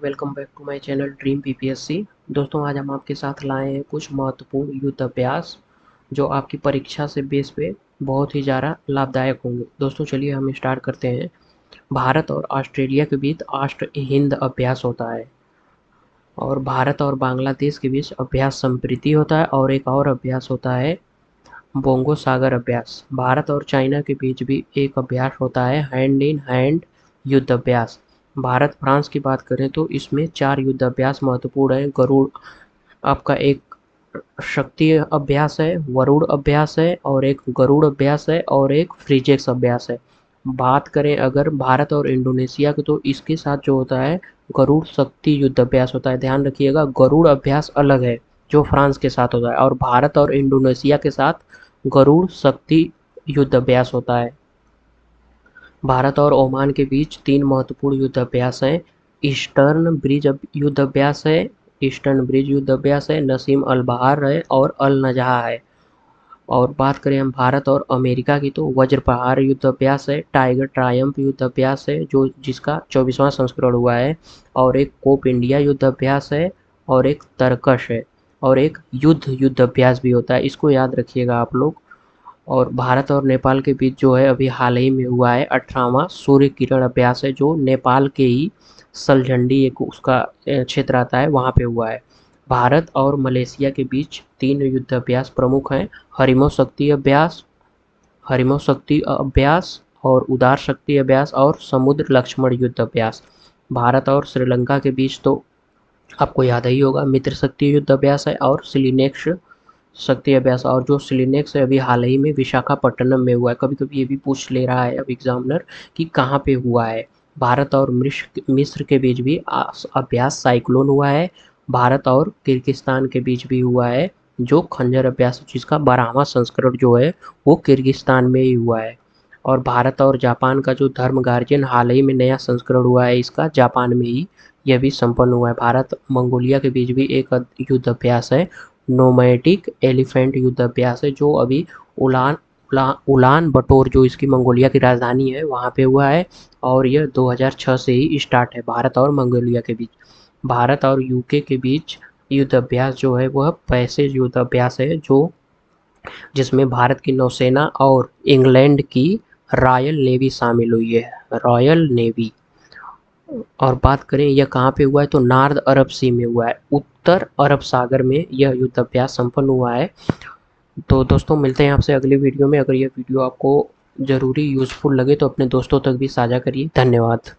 Welcome back to my channel dream PPSC. दोस्तों, आज हम आपके साथ लाए हैं कुछ महत्वपूर्ण युद्ध अभ्यास जो आपकी परीक्षा से बेस पे बहुत ही ज़्यादा लाभदायक होंगे। दोस्तों, चलिए हम स्टार्ट करते हैं। भारत और ऑस्ट्रेलिया के बीच अष्ट हिंद अभ्यास होता है और भारत और बांग्लादेश के बीच अभ्यास संप्रीति होता है और एक और अभ्यास होता है बोंगो सागर अभ्यास। भारत और चाइना के बीच भी एक अभ्यास होता है हैंड इन हैंड युद्ध अभ्यास। भारत फ्रांस की बात करें तो इसमें 4 युद्ध अभ्यास महत्वपूर्ण हैं। गरुड़ आपका एक शक्ति अभ्यास है, वरुण अभ्यास है और एक गरुड़ अभ्यास है और एक फ्रीजेक्स अभ्यास है। बात करें अगर भारत और इंडोनेशिया की तो इसके साथ जो होता है गरुड़ शक्ति युद्ध अभ्यास होता है। ध्यान रखिएगा, गरुड़ अभ्यास अलग है जो फ्रांस के साथ होता है और भारत और इंडोनेशिया के साथ गरुड़ शक्ति युद्ध अभ्यास होता है। भारत और ओमान के बीच 3 महत्वपूर्ण युद्ध अभ्यास हैं। ईस्टर्न ब्रिज युद्ध अभ्यास है, नसीम अल बहार है और अल नजहा है। और बात करें हम भारत और अमेरिका की तो वज्र प्रहार युद्ध अभ्यास है, टाइगर ट्रायम्फ युद्ध अभ्यास है जो जिसका 24वां संस्करण हुआ है और एक कोप इंडिया युद्ध अभ्यास है और एक तरकश है और एक युद्ध अभ्यास भी होता है। इसको याद रखिएगा आप लोग। और भारत और नेपाल के बीच जो है अभी हाल ही में हुआ है 18वां सूर्य किरण अभ्यास है जो नेपाल के ही सलझंडी एक उसका क्षेत्र आता है वहाँ पे हुआ है। भारत और मलेशिया के बीच 3 युद्ध अभ्यास प्रमुख हैं। हरिमो शक्ति अभ्यास और उदार शक्ति अभ्यास और समुद्र लक्ष्मण युद्ध अभ्यास। भारत और श्रीलंका के बीच तो आपको याद ही होगा मित्र शक्ति युद्ध अभ्यास है और सिलिनेक्स शक्ति अभ्यास। और जो सिलिनेक्स है अभी हाल ही में विशाखापट्टनम में हुआ है। कभी कभी ये भी पूछ ले रहा है अब एग्जामिनर कि कहाँ पे हुआ है। भारत और मिस्र के बीच भी अभ्यास साइक्लोन हुआ है। भारत और किर्गिस्तान के बीच भी हुआ है जो खंजर अभ्यास जिसका 12वां संस्करण जो है वो किर्गिस्तान में ही हुआ है। और भारत और जापान का जो धर्म गार्जियन हाल ही में नया संस्करण हुआ है इसका जापान में ही यह भी संपन्न हुआ है। भारत मंगोलिया के बीच भी एक युद्ध अभ्यास है, नोमैटिक एलिफेंट युद्ध अभ्यास है जो अभी उलान उलान बटोर जो इसकी मंगोलिया की राजधानी है वहाँ पे हुआ है और यह 2006 से ही स्टार्ट है भारत और मंगोलिया के बीच। भारत और यूके के बीच युद्ध अभ्यास जो है वह पैसेज युद्ध अभ्यास है जो जिसमें भारत की नौसेना और इंग्लैंड की रॉयल नेवी शामिल हुई है, रॉयल नेवी। और बात करें यह कहाँ पे हुआ है तो नॉर्थ अरब सी में हुआ है, उत्तर अरब सागर में यह युद्ध अभ्यास संपन्न हुआ है। तो दोस्तों, मिलते हैं आपसे अगली वीडियो में। अगर यह वीडियो आपको ज़रूरी यूज़फुल लगे तो अपने दोस्तों तक भी साझा करिए। धन्यवाद।